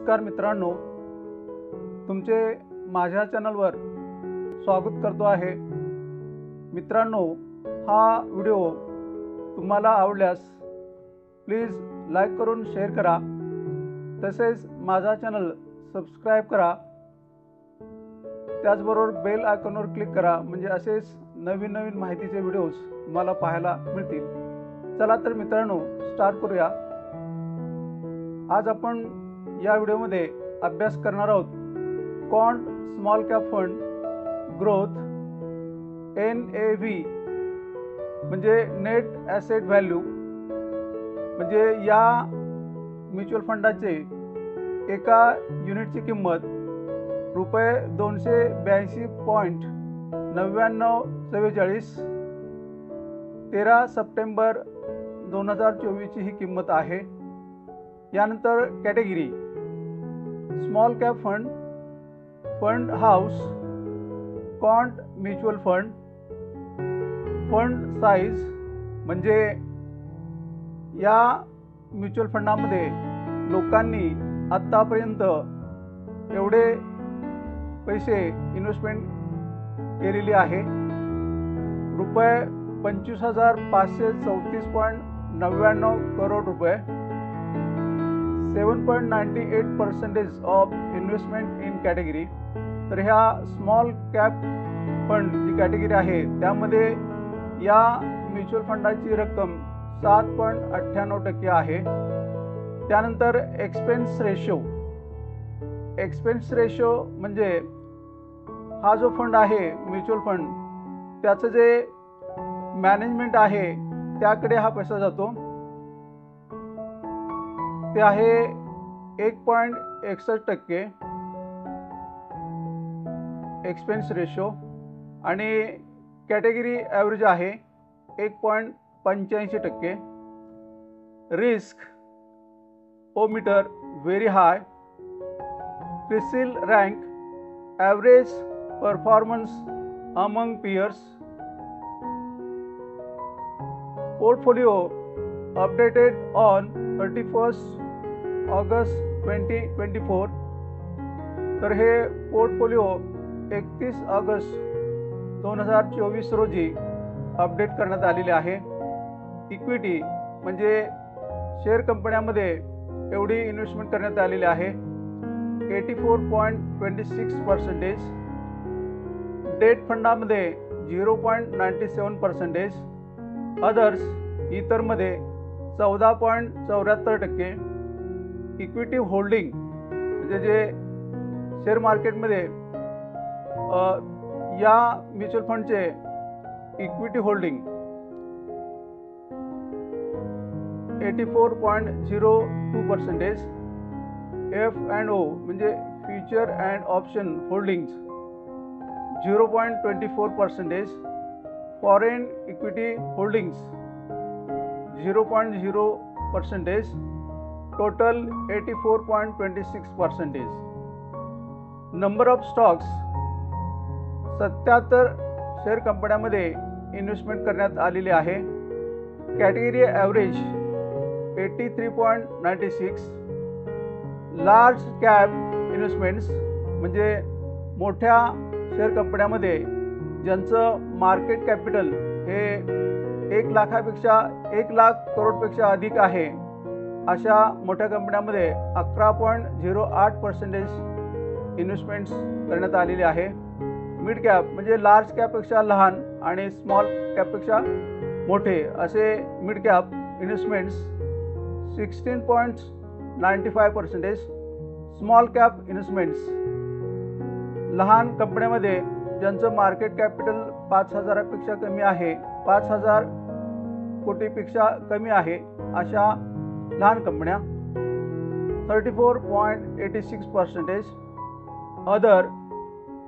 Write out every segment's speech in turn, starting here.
नमस्कार मित्रांनो, तुमचे माझ्या चॅनलवर स्वागत करतो आहे। मित्रांनो, हा व्हिडिओ तुम्हाला आवडल्यास प्लीज लाईक करून शेअर करा, तसेच माझा चॅनल सबस्क्राइब करा। त्याचबरोबर बेल आयकॉनवर क्लिक करा, म्हणजे असेच नवीन नवीन माहितीचे व्हिडिओज तुम्हाला पाहायला मिळतील। चला तर मित्रांनो, स्टार्ट करूया। आज आपण या व्हिडिओमध्ये अभ्यास करणार आहोत quant small cap fund growth NAV म्हणजे नेट ॲसेट व्हॅल्यू, म्हणजे या म्युच्युअल फंडाचे एका युनिटची किंमत ₹282.9944 13 सप्टेंबर 2024 ची ही किंमत आहे। यानंतर category small cap fund, fund house, quant mutual fund, fund size म्हणजे या म्युच्युअल फंडामध्ये लोकांनी आतापर्यंत एवढे पैसे इन्व्हेस्टमेंट केलेली आहे, ₹25,534.99 करोड रुपये, 7.98% ऑफ इन्व्हेस्टमेंट इन कॅटेगरी। तर ह्या स्मॉल कॅप फंड जी कॅटेगरी आहे त्यामध्ये या म्युच्युअल फंडाची रक्कम 7.98% आहे। त्यानंतर एक्सपेन्स रेशो म्हणजे हा जो फंड आहे म्युच्युअल फंड, त्याचं जे मॅनेजमेंट आहे त्याकडे हा पैसा जातो, ते आहे 1.61% एक्सपेन्स रेशो, आणि कॅटेगरी ॲव्हरेज आहे 1.85%। Riskometer very high, CRISIL rank average performance among peers, portfolio updated on 31 August 2024। तर हे पोर्टफोलिओ 31 ऑगस्ट 2024 रोजी अपडेट करण्यात आलेले आहे। इक्विटी म्हणजे शेअर कंपन्यांमध्ये एवढी इन्व्हेस्टमेंट करण्यात आलेली आहे 84.26%। डेट फंडामध्ये 0.97%, अदर्स इतरमध्ये 14.74%। इक्विटी होल्डिंग म्हणजे जे शेअर मार्केटमध्ये या म्युच्युअल फंडचे इक्विटी होल्डिंग 84.02%। F&O म्हणजे future and option holdings 0.24%। Foreign equity holdings 0.0%। Total 84.26%। Number of stocks 77 share कंपन्यांमध्ये इन्व्हेस्टमेंट करण्यात आलेली आहे। Category average 83.96। Large cap investments म्हणजे मोठ्या शेअर कंपन्यांमध्ये ज्यांचं मार्केट कॅपिटल हे 1 लाख करोडपेक्षा अधिक आहे, अशा मोठ्या कंपन्यांमध्ये 11.08% इन्व्हेस्टमेंट्स करण्यात आलेली आहे। मिड कॅप म्हणजे लार्ज कॅपपेक्षा लहान आणि स्मॉल कॅपपेक्षा मोठे असे mid cap investments 16.95%। Small cap investments लहान कंपन्यांमध्ये ज्यांचं मार्केट कॅपिटल 5,000पेक्षा कमी आहे, 5,000 कोटीपेक्षा कमी आहे, अशा लहान कंपन्या 34.86%। Other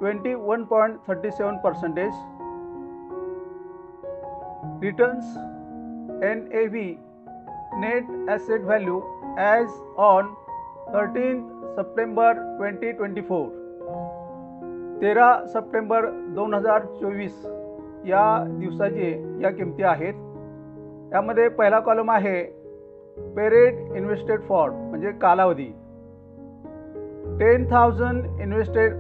21.37%। Returns NAV net asset value as on 13 September 2024, 13 September 2024 या दिवसाची या किमती आहेत। यामध्ये पहिला कॉलम आहे पेरियड इन्व्हेस्टेड फॉर म्हणजे कालावधी, 10,000 invested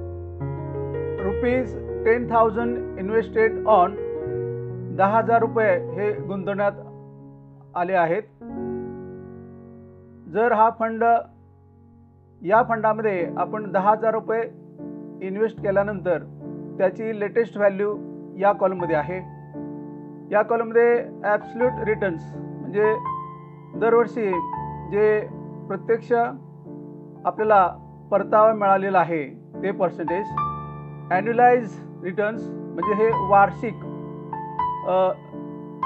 रुपीज 10,000 इन्व्हेस्टेड ऑन 10,000 रुपये हे गुंतवण्यात आले आहेत. जर हा फंड या फंडामध्ये आपण 10,000 रुपये इन्व्हेस्ट केल्यानंतर त्याची लेटेस्ट व्हॅल्यू या कॉलममध्ये आहे. या कॉलममध्ये ॲब्सोल्यूट रिटर्न्स म्हणजे दरवर्षी जे प्रत्यक्ष आपल्याला परतावा मिळालेला आहे ते पर्सेंटेज, ॲन्युलाइज रिटर्न्स म्हणजे हे वार्षिक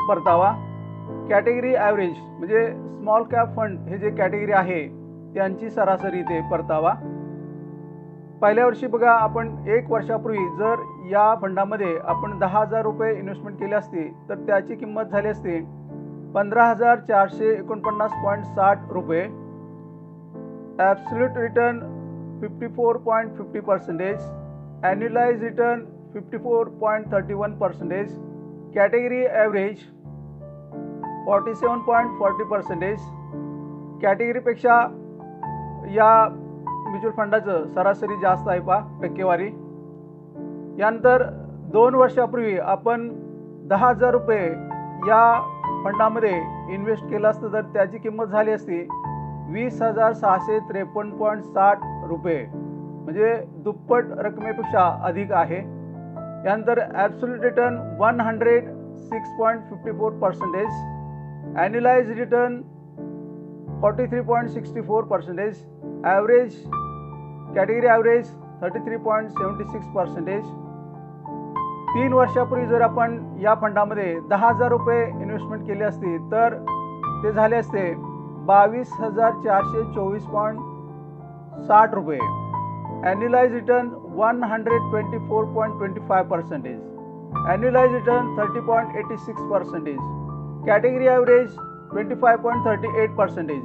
परतावा, कॅटेगरी ॲव्हरेज म्हणजे स्मॉल कॅप फंड हे जे कॅटेगरी आहे त्यांची सरासरी ते परतावा. पहिल्या वर्षी बघा आपण 1 वर्षापूर्वी जर या फंडामध्ये आपण 10,000 रुपये इन्व्हेस्टमेंट केली असती तर त्याची किंमत झाली असती 15,449.60 रुपये. Absolute return 54.50%, annualise return 54.31%, category average 47.40%. कॅटेगरीपेक्षा या म्युच्युअल फंडाचं सरासरी जास्त आहे पहा टक्केवारी. यानंतर 2 वर्षापूर्वी आपण 10,000 रुपये या फंडामध्ये इन्व्हेस्ट केलं असतं तर त्याची किंमत झाली असती 20,653.60 रुपये म्हणजे दुप्पट रकमेपेक्षा अधिक आहे. यानंतर absolute return 106.54%, annualise return 43.64%, average category average 33.76%. 3 वर्षापूर्वी जर आपण या फंडामध्ये 10,000 रुपये इन्व्हेस्टमेंट केली असती तर ते झाले असते 22,424.60 रुपये. ॲन्युलाइज रिटर्न 124.25%, ॲन्युलाइज रिटर्न 30.86%, कॅटेगरी ॲव्हरेज 25.38%.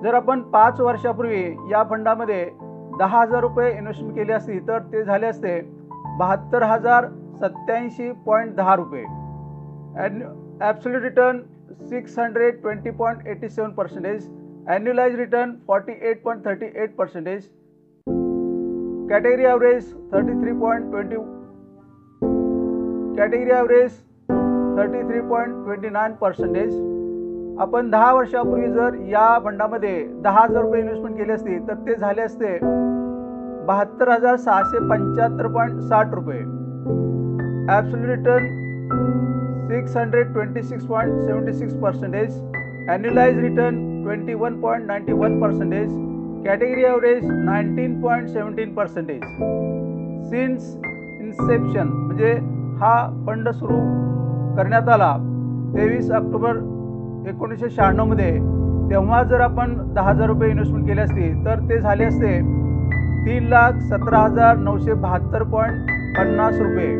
जर आपण 5 वर्षापूर्वी या फंडामध्ये 10,000 रुपये इन्व्हेस्टमेंट केली असती तर ते झाले असते 72,087.10 रुपये. Absolute return 620.87%, annualise return 48.38%, category average 33.29%. आपण 10 वर्षापूर्वी जर या फंडामध्ये 10,000 रुपये इन्व्हेस्टमेंट केली असती तर ते झाले असते 72,675.60 रुपये. Absolute return 626.76%, annualise return 21.91%, category average 19.17%. Since inception म्हणजे हा फंड सुरू करण्यात आला 23 ऑक्टोबर 1996 मध्ये, तेव्हा जर आपण 10,000 रुपये इन्व्हेस्टमेंट केली असती तर ते झाले असते 3,17,972.50 रुपये.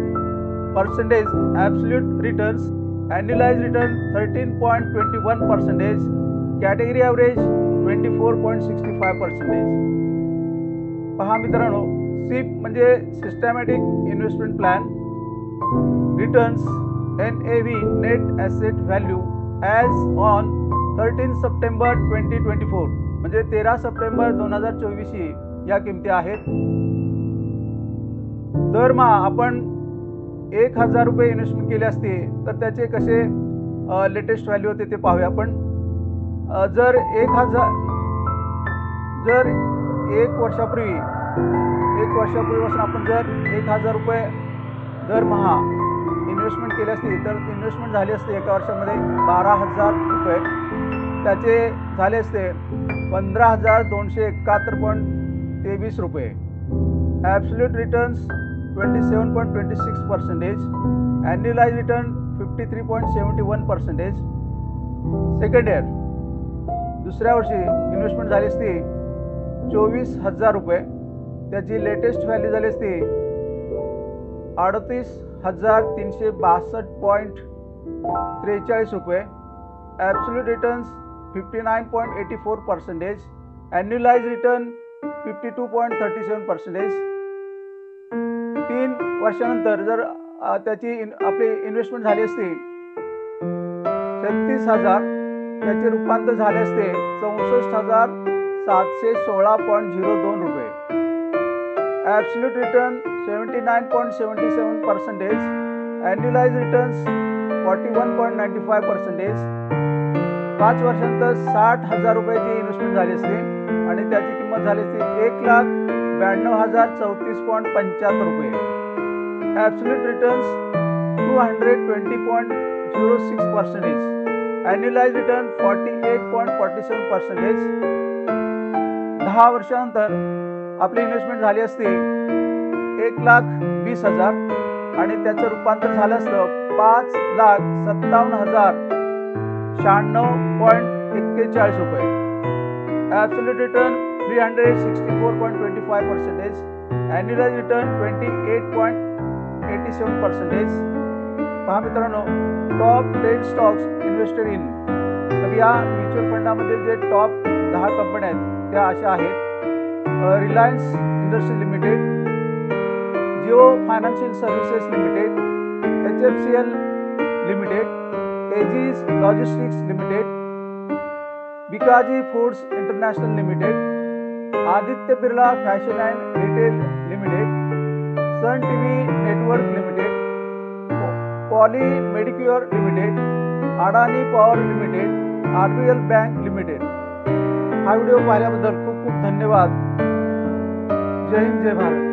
Percentage absolute returns, annualise return 13.21%, category average 24.65%. पहा मित्रांनो, सिप म्हणजे systematic investment plan. Returns NAV net asset value as on 13 September 2024 म्हणजे 13 सप्टेंबर 2024 या किमती आहेत. दरमहा आपण 1,000 रुपये इन्व्हेस्टमेंट केले असते तर त्याचे कसे लेटेस्ट व्हॅल्यू होते ते पाहूया आपण. जर 1 वर्षापूर्वीपासून आपण जर 1,000 रुपये दरमहा इन्व्हेस्टमेंट केली असती तर इन्व्हेस्टमेंट झाली असते एका वर्षामध्ये 12,000 रुपये. त्याचे झाले असते 15,271.23 रुपये. Absolute returns 27.26%, annualise return 53.71%. Second year दुसऱ्या वर्षी इन्व्हेस्टमेंट झाली असती 24,000 रुपये. त्याची लेटेस्ट व्हॅल्यू झाली असती 38,362.43 रुपये. Absolute returns 59.84%, ॲन्युलाइज return 52.37%. 3 वर्षानंतर जर त्याची आपली इन्व्हेस्टमेंट झाली असती 36,000, त्याचे रूपांतर झाले असते 64,716.02 रुपये. Absolute return 79.77%, annualise returns 41.95%. 5 वर्षांतर 60,000 रुपयाची इन्व्हेस्टमेंट झाली असते आणि त्याची किंमत झाली असती 1,92,034.75 रुपये. Absolute returns 220.06%, ॲन्युलाइज return 48.47%. 10 वर्षानंतर आपली इन्व्हेस्टमेंट झाली असती 1,20,000 आणि त्याचं रूपांतर झालं असतं 5,57,096.41 रुपये. Absolute return 364.25%, annualise return 28.87%. पहा मित्रांनो, टॉप 10 स्टॉक्स इन्व्हेस्टेड इन. तर या म्युच्युअल फंडामध्ये जे टॉप 10 कंपन्या आहेत त्या अशा आहेत: Reliance Industries Limited, Jio Financial Services Limited, HFCL Limited, Aegis Logistics Limited, Bikaji Foods International Limited, Aditya Birla Fashion and Retail Limited, Sun TV Network Limited, Poly Medicure Limited, Adani Power Limited, RBL Bank Limited. हा video पाहिल्याबद्दल खूप खूप धन्यवाद. जय हिंद, जय भारत.